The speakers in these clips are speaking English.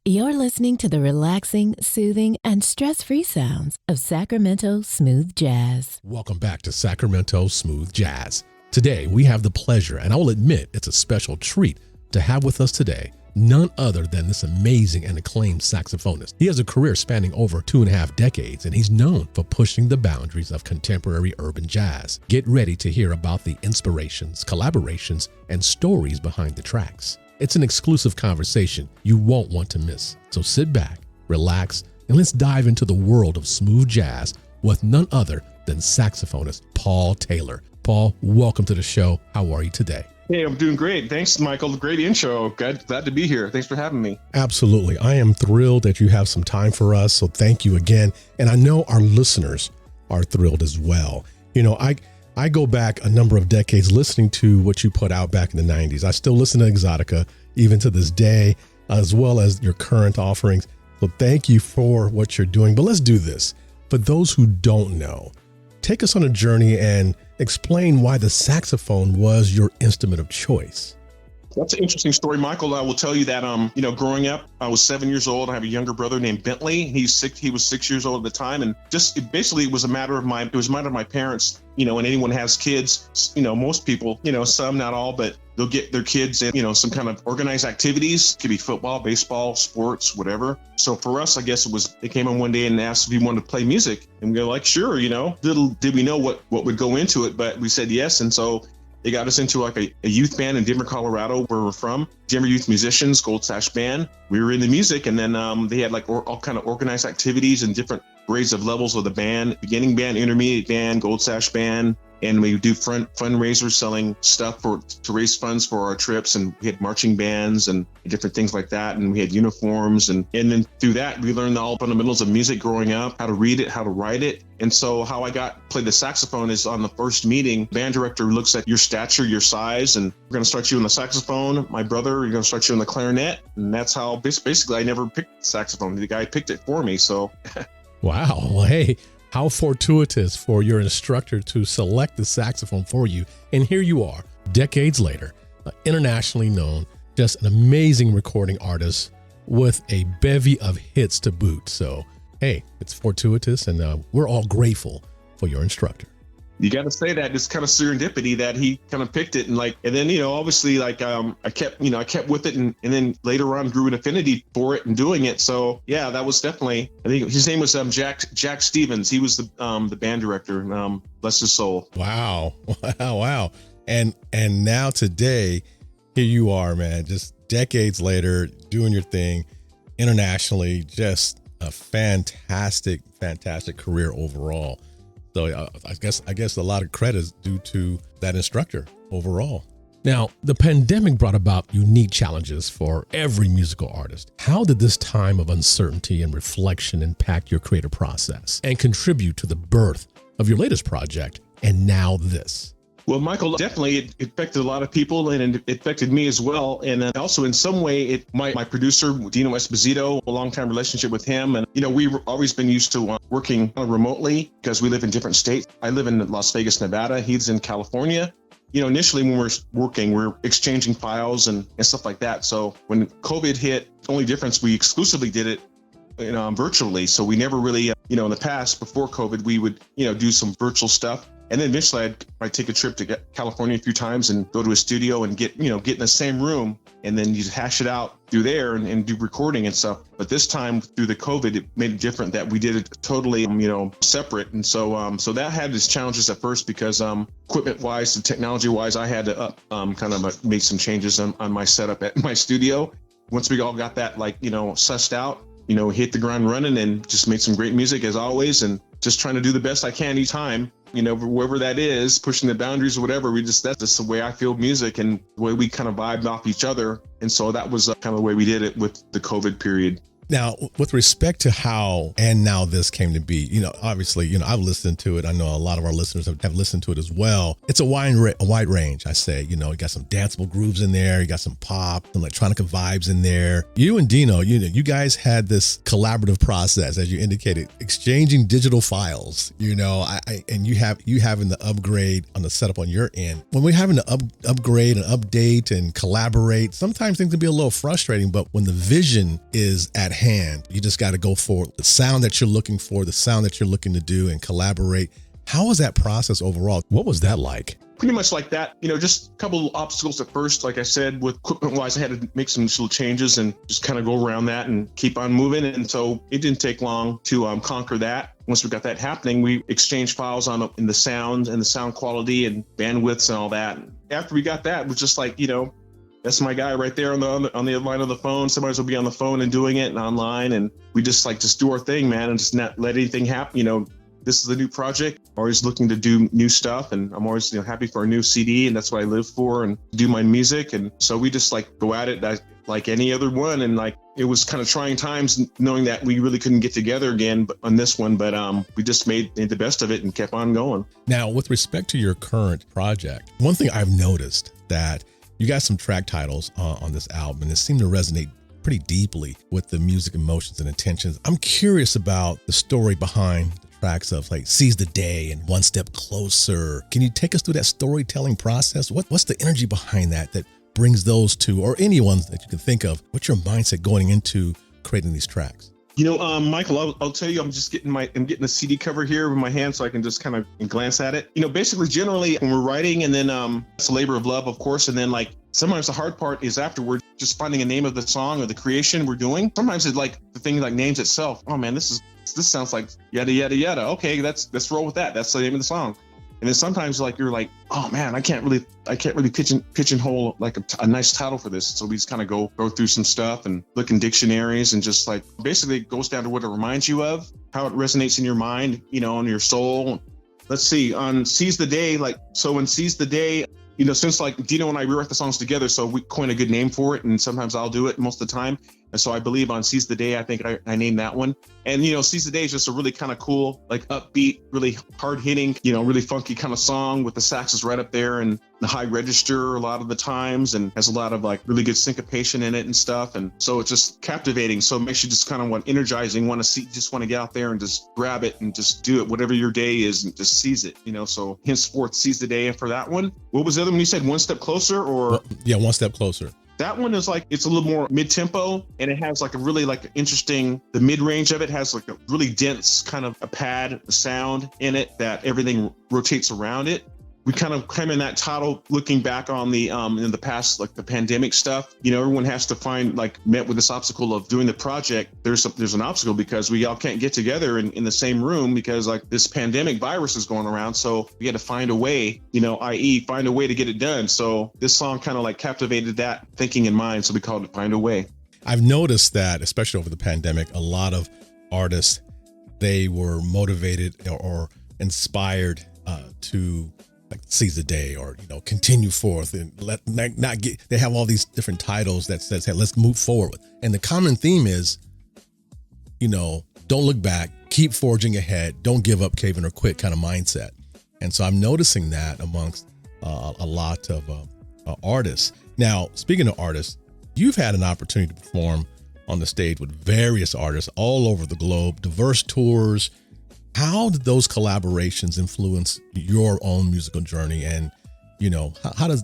You're listening to the relaxing, soothing, and stress-free sounds of Sacramento Smooth Jazz. Welcome back to Sacramento Smooth Jazz. Today, we have the pleasure, and I will admit it's a special treat to have with us today none other than this amazing and acclaimed saxophonist. He has a career spanning over 2.5 decades, and he's known for pushing the boundaries of contemporary urban jazz. Get ready to hear about the inspirations, collaborations, and stories behind the tracks. It's an exclusive conversation you won't want to miss. So sit back, relax, and let's dive into the world of smooth jazz with none other than saxophonist Paul Taylor. Paul, welcome to the show. How are you today? Hey, I'm doing great. Thanks, Michael. Great intro. Glad to be here. Thanks for having me. Absolutely. I am thrilled that you have some time for us. So thank you again. And I know our listeners are thrilled as well. You know, I go back a number of decades listening to what you put out back in the 90s. I still listen to Exotica even to this day, as well as your current offerings. So thank you for what you're doing. But let's do this. For those who don't know, take us on a journey and explain why the saxophone was your instrument of choice. That's an interesting story, Michael. I will tell you that, growing up, I was 7 years old. I have a younger brother named Bentley. He was 6 years old at the time. And it was a matter of my parents, and anyone has kids, most people, some, not all, but they'll get their kids in, some kind of organized activities. It could be football, baseball, sports, whatever. So for us, I guess they came in one day and asked if we wanted to play music. And we were like, sure, little did we know what would go into it, but we said yes. And so they got us into like a youth band in Denver, Colorado, where we're from. Denver Youth Musicians, Gold Sash Band. We were in the music, and then they had like all kind of organized activities and different grades of levels of the band: beginning band, intermediate band, Gold Sash Band. And we do fundraisers, selling stuff to raise funds for our trips. And we had marching bands and different things like that. And we had uniforms. And then through that, we learned all fundamentals of music growing up, how to read it, how to write it. And so how I played the saxophone is on the first meeting, band director looks at your stature, your size, and we're going to start you on the saxophone. My brother, you're going to start you on the clarinet. And that's how basically I never picked the saxophone. The guy picked it for me. So. Wow. Well, hey. How fortuitous for your instructor to select the saxophone for you. And here you are, decades later, internationally known, just an amazing recording artist with a bevy of hits to boot. So, hey, it's fortuitous, and we're all grateful for your instructor. You got to say that it's kind of serendipity that he kind of picked it, and then obviously I kept with it, and then later on grew an affinity for it and doing it. So yeah, that was definitely, I think his name was Jack Stevens. He was the band director. Bless his soul. Wow. And now today, here you are, man. Just decades later, doing your thing internationally. Just a fantastic career overall. So I guess a lot of credit is due to that instructor overall. Now, the pandemic brought about unique challenges for every musical artist. How did this time of uncertainty and reflection impact your creative process and contribute to the birth of your latest project, and now this? Well, Michael, definitely it affected a lot of people, and it affected me as well. And also in some way, my producer, Dino Esposito, a long-time relationship with him. And, we've always been used to working remotely because we live in different states. I live in Las Vegas, Nevada. He's in California. Initially when we're working, we're exchanging files and stuff like that. So when COVID hit, the only difference, we exclusively did it virtually. So we never really, in the past, before COVID, we would, do some virtual stuff. And then eventually I'd take a trip to California a few times and go to a studio and get in the same room, and then you hash it out through there and do recording and stuff. But this time through the COVID, it made it different that we did it totally, separate. And so that had its challenges at first because equipment wise and technology wise, I had to kind of make some changes on my setup at my studio. Once we all got that sussed out, hit the ground running and just made some great music as always, and just trying to do the best I can each time, wherever that is, pushing the boundaries or whatever. That's just the way I feel music and the way we kind of vibed off each other. And so that was kind of the way we did it with the COVID period. Now, with respect to how and now this came to be, obviously, I've listened to it. I know a lot of our listeners have listened to it as well. It's a wide range, I say. You got some danceable grooves in there. You got some pop, some electronica vibes in there. You and Dino, you guys had this collaborative process, as you indicated, exchanging digital files, and you having the upgrade on the setup on your end. When we're having to upgrade and update and collaborate, sometimes things can be a little frustrating, but when the vision is at hand, you just got to go for the sound that you're looking for, the sound that you're looking to do and collaborate. How was that process overall? What was that like? Pretty much like that, just a couple of obstacles at first. Like I said, with equipment wise, I had to make some little changes and just kind of go around that and keep on moving. And so it didn't take long to conquer that. Once we got that happening, we exchanged files in the sound and the sound quality and bandwidths and all that. And after we got that, it was just like, that's my guy right there on the other line of the phone. Somebody will be on the phone and doing it and online. And we just do our thing, man, and just not let anything happen. This is a new project. Always looking to do new stuff. And I'm always, happy for a new CD. And that's what I live for and do my music. And so we just go at it like any other one. And it was kind of trying times knowing that we really couldn't get together again on this one. But we just made the best of it and kept on going. Now, with respect to your current project, one thing I've noticed that you got some track titles on this album, and it seemed to resonate pretty deeply with the music emotions and intentions. I'm curious about the story behind the tracks of Seize the Day and One Step Closer. Can you take us through that storytelling process? What's the energy behind that brings those two, or any ones that you can think of? What's your mindset going into creating these tracks? Michael, I'll tell you, I'm getting a CD cover here with my hand so I can just kind of glance at it. Basically, generally when we're writing, and then it's a labor of love, of course. And then sometimes the hard part is afterward, just finding a name of the song or the creation we're doing. Sometimes it's the thing names itself. Oh man, this sounds like yada, yada, yada. Okay, let's roll with that. That's the name of the song. And then sometimes you're like, oh man, I can't really pigeonhole a nice title for this. So we just kind of go through some stuff and look in dictionaries and just basically it goes down to what it reminds you of, how it resonates in your mind, on your soul. Let's see, on Seize the Day, so in Seize the Day, since Dino and I rewrite the songs together, so we coin a good name for it, and sometimes I'll do it most of the time. And so I believe on Seize the Day, I think I named that one. And, Seize the Day is just a really kind of cool, upbeat, really hard hitting, really funky kind of song with the saxes right up there and the high register a lot of the times, and has a lot of really good syncopation in it and stuff. And so it's just captivating. So it makes you just kind of energizing, want to get out there and just grab it and just do it, whatever your day is, and just seize it, so henceforth Seize the Day for that one. What was the other one you said? One Step Closer, or? Yeah, One Step Closer. That one is it's a little more mid-tempo, and it has a really interesting, the mid-range of it has a really dense kind of a pad sound in it that everything rotates around it. We kind of came in that title looking back on the in the past, the pandemic stuff. Everyone has to met with this obstacle of doing the project. There's an obstacle because we all can't get together in the same room because this pandemic virus is going around. So we had to find a way, i.e. find a way to get it done. So this song kind of captivated that thinking in mind. So we called it Find a Way. I've noticed that, especially over the pandemic, a lot of artists, they were motivated or inspired to Seize the Day, or continue forth and they have all these different titles that says, hey, let's move forward. And the common theme is, don't look back, keep forging ahead, don't give up, cave in, or quit kind of mindset. And so I'm noticing that amongst a lot of artists. Now, speaking of artists, you've had an opportunity to perform on the stage with various artists all over the globe, diverse tours. How did those collaborations influence your own musical journey? And, how does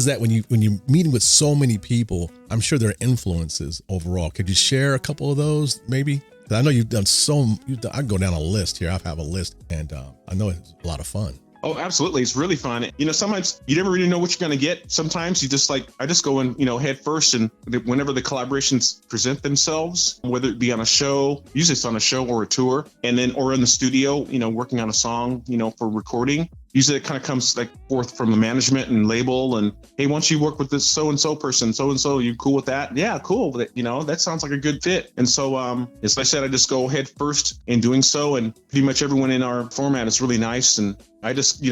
that, when you're meeting with so many people, I'm sure there are influences overall. Could you share a couple of those maybe? I know you've done I can go down a list here. I have a list, and I know it's a lot of fun. Oh, absolutely. It's really fun. Sometimes you never really know what you're going to get. Sometimes you just I just go in, head first. And whenever the collaborations present themselves, whether it be on a show, usually it's on a show or a tour, or in the studio, working on a song, for recording, usually it kind of comes like forth from the management and label, and hey, once you work with this so-and-so person, so-and-so, you cool with that? Yeah, cool. That sounds like a good fit. And so, as I said, I just go head first in doing so, and pretty much everyone in our format is really nice. And I just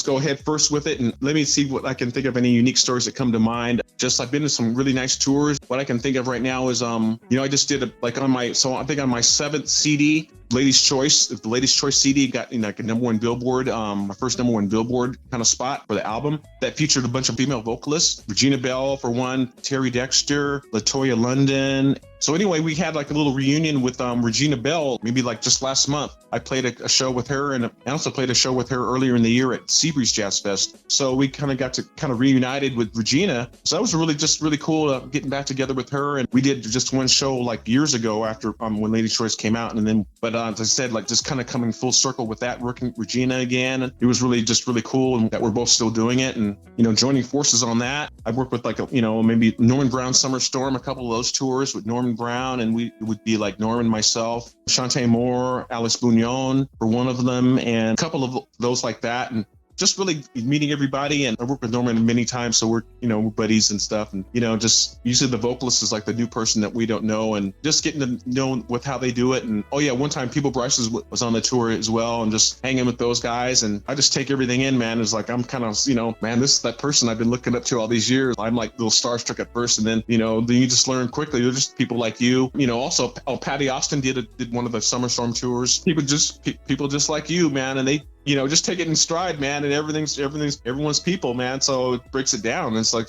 go head first with it, and let me see what I can think of, any unique stories that come to mind. I've been to some really nice tours. What I can think of right now is, I just did I think on my 7th CD, Ladies Choice. The Ladies Choice CD got like a #1 Billboard, my first #1 Billboard kind of spot for the album. That featured a bunch of female vocalists, Regina Belle for one, Terry Dexter, LaToya London. So anyway, we had like a little reunion with Regina Belle, maybe like just last month. I played a show with her, and I also played a show with her earlier in the year at Seabreeze Jazz Fest. So we kind of got to reunited with Regina. So that was really cool, getting back together with her. And we did just one show like years ago after when Ladies Choice came out. And then, but as I said, like just kind of coming full circle with that, working with Regina again. And it was really cool, and that we're both still doing it, and joining forces on that. I've worked with maybe Norman Brown Summer Storm, a couple of those tours with Norman Brown, and it would be like Norman, myself, Shantae Moore, Alice Bugnon for one of them, and a couple of those like that. And just really meeting everybody. And I worked with Norman many times, so we're buddies and stuff. And just usually the vocalist is like the new person that we don't know, and just getting to know with how they do it. And one time People Bryce was on the tour as well, and just hanging with those guys. And I just take everything in, man. It's like I'm kind of man, this is that person I've been looking up to all these years. I'm like a little starstruck at first, and then then you just learn quickly. They're just people like you. Also, Patty Austin did one of the Summer Storm tours. People just like you, man, and they just take it in stride, man, and everyone's people, man. So it breaks it down. It's like,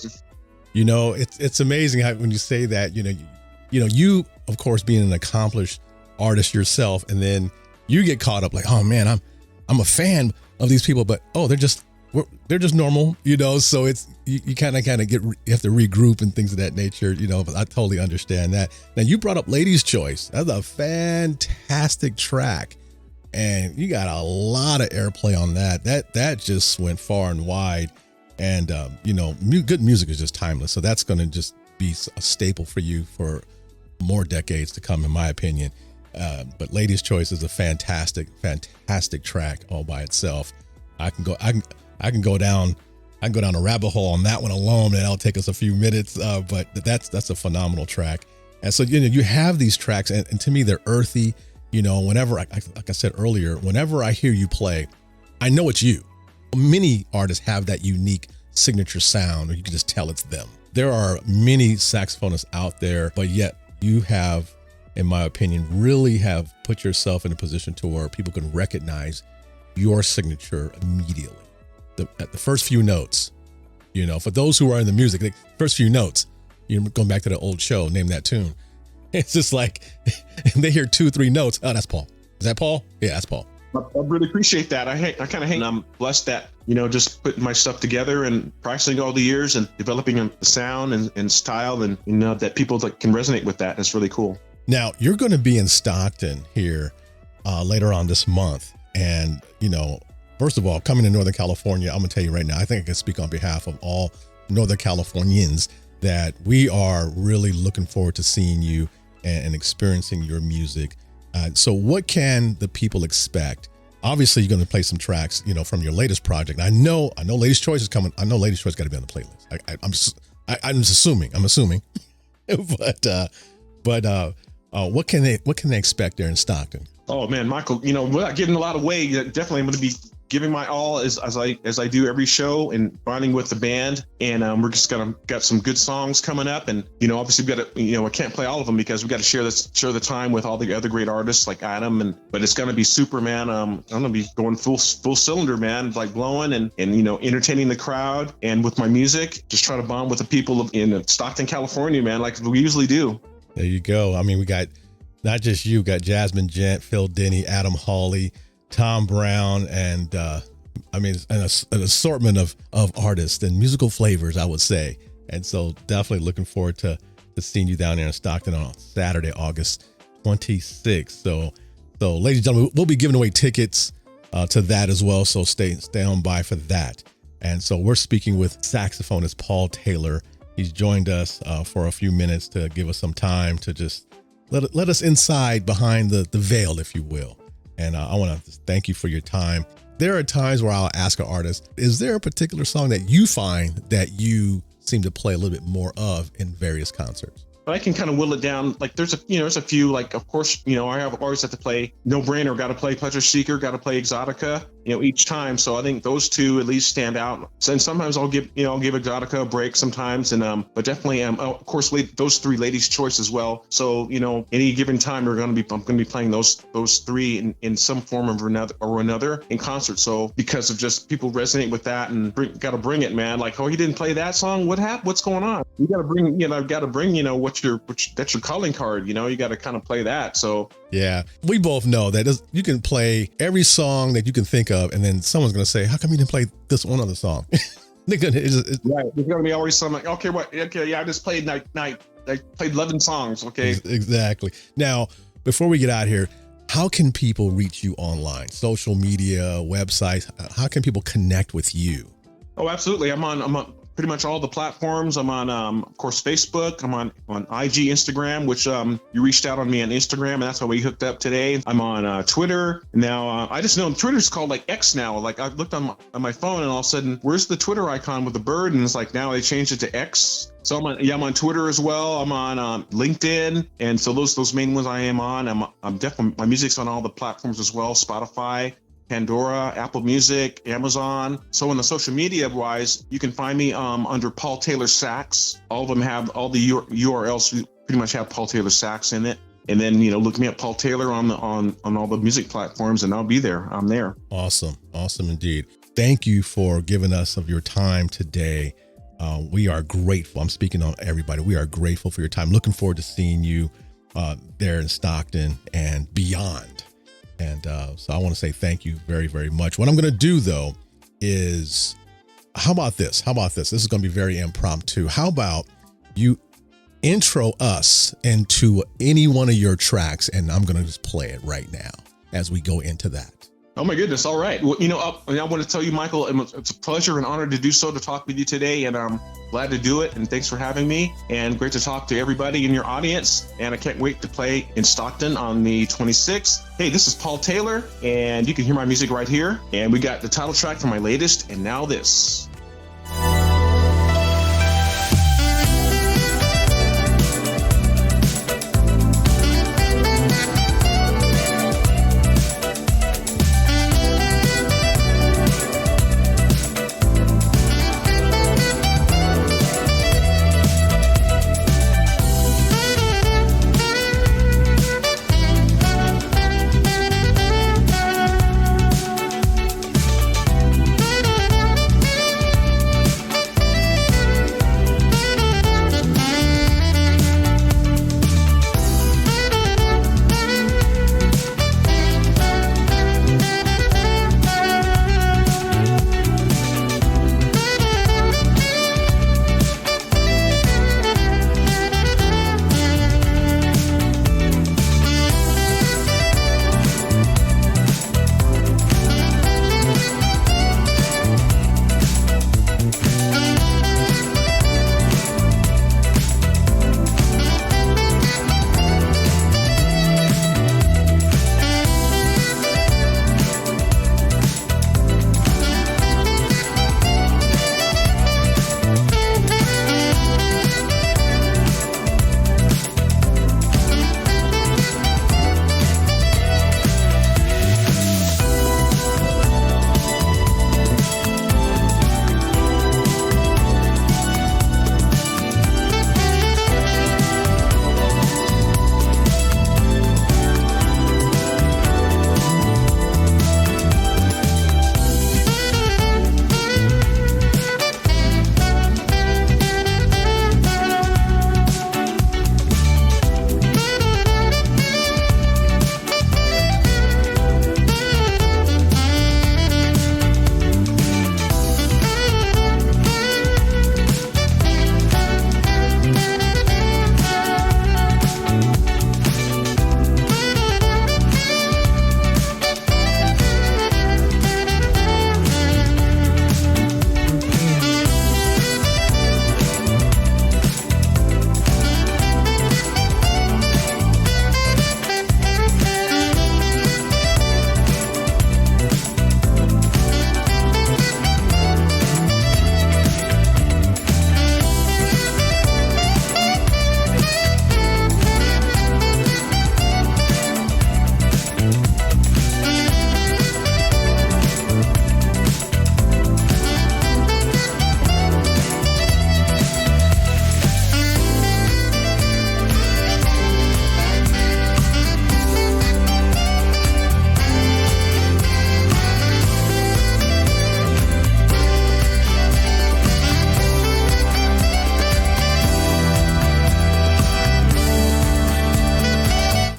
it's amazing how when you say that, you of course being an accomplished artist yourself, and then you get caught up like, oh man, I'm a fan of these people, but they're just normal, So it's you kind of you have to regroup and things of that nature, But I totally understand that. Now you brought up Ladies Choice. That's a fantastic track. And you got a lot of airplay on that. That just went far and wide. And, good music is just timeless. So that's going to just be a staple for you for more decades to come, in my opinion. But Ladies Choice is a fantastic track all by itself. I can go down a rabbit hole on that one alone, and that'll take us a few minutes. But that's a phenomenal track. And so, you have these tracks, and to me, they're earthy. Whenever, like I said earlier, whenever I hear you play, I know it's you. Many artists have that unique signature sound, or you can just tell it's them. There are many saxophonists out there, but yet you have, in my opinion, really have put yourself in a position to where people can recognize your signature immediately. At the first few notes, for those who are in the music, the first few notes, going back to the old show, Name That Tune. It's just like they hear 2-3 notes. Oh, that's Paul. Is that Paul? Yeah, that's Paul. I really appreciate that. I kind of hate. I'm blessed that just putting my stuff together and practicing all the years and developing a sound and style, and that people can resonate with that. It's really cool. Now you're going to be in Stockton here later on this month, and first of all, coming to Northern California, I'm going to tell you right now, I think I can speak on behalf of all Northern Californians that we are really looking forward to seeing you and experiencing your music. So what can the people expect? Obviously, you're going to play some tracks, from your latest project. I know Ladies Choice is coming. I know Ladies Choice got to be on the playlist. I'm assuming, but what can they expect there in Stockton? Oh man, Michael, without giving a lot away, definitely I'm going to be giving my all as I do every show, and bonding with the band. And we're just got some good songs coming up, and obviously we got to I can't play all of them because we got to share the time with all the other great artists like Adam, but it's going to be super, man. I'm going to be going full cylinder, man, like blowing and entertaining the crowd, and with my music, just try to bond with the people in Stockton, California, man, like we usually do. There you go. I mean, we got not just you, got Jasmine Gent, Phil Denny, Adam Hawley, Tom Brown, and an assortment of artists and musical flavors, I would say. And so definitely looking forward to seeing you down there in Stockton on Saturday, August 26th. So ladies and gentlemen, we'll be giving away tickets to that as well. So stay on by for that. And so we're speaking with saxophonist Paul Taylor. He's joined us for a few minutes to give us some time to just let us inside behind the veil, if you will. And I want to thank you for your time. There are times where I'll ask an artist, is there a particular song that you find that you seem to play a little bit more of in various concerts? But I can kind of will it down. Like there's a few, like, of course, I always have to play No Brainer, got to play Pleasure Seeker, got to play Exotica, each time. So I think those two at least stand out. And sometimes I'll give Exotica a break sometimes. And, but definitely, of course, those three Ladies' Choice as well. So, any given time I'm going to be playing those three in some form of another in concert. So because of just people resonate with that and got to bring it, man. Like, oh, you didn't play that song. What happened? What's going on? You got to bring, that's your calling card. You got to kind of play that. So yeah, we both know that you can play every song that you can think of, and then someone's going to say, how come you didn't play this one other song? Right. There's going to be always something like, okay, yeah, I just played I played 11 songs. Okay. Exactly. Now, before we get out here, how can people reach you online? Social media, websites? How can people connect with you? Oh, absolutely. I'm on pretty much all the platforms. I'm on, of course, Facebook. I'm on IG, Instagram, which you reached out on me on Instagram, and that's how we hooked up today. I'm on Twitter. Now, I just know Twitter's called like X now. Like I looked on my phone, and all of a sudden, where's the Twitter icon with the bird? And it's like now they changed it to X. So I'm on Twitter as well. I'm on LinkedIn, and so those main ones I am on. I'm definitely, my music's on all the platforms as well. Spotify, Pandora, Apple Music, Amazon. So in the social media wise, you can find me under Paul Taylor Sax. All of them have all the URLs pretty much have Paul Taylor Sax in it. And then, look me up, Paul Taylor, on all the music platforms, and I'll be there. I'm there. Awesome indeed. Thank you for giving us of your time today. We are grateful. I'm speaking on everybody. We are grateful for your time. Looking forward to seeing you there in Stockton and beyond. And so I want to say thank you very, very much. What I'm going to do, though, is how about this? This is going to be very impromptu. How about you intro us into any one of your tracks, and I'm going to just play it right now as we go into that. Oh my goodness. All right. Well, I want to tell you, Michael, it's a pleasure and honor to do so, to talk with you today. And I'm glad to do it. And thanks for having me. And great to talk to everybody in your audience. And I can't wait to play in Stockton on the 26th. Hey, this is Paul Taylor, and you can hear my music right here. And we got the title track from my latest, And Now This.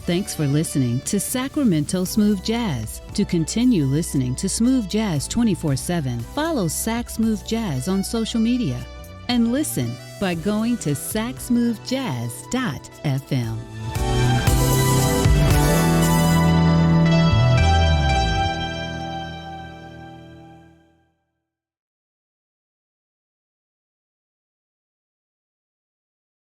Thanks for listening to Sacramento Smooth Jazz. To continue listening to Smooth Jazz 24/7, follow Sac Smooth Jazz on social media and listen by going to sacsmoothjazz.fm.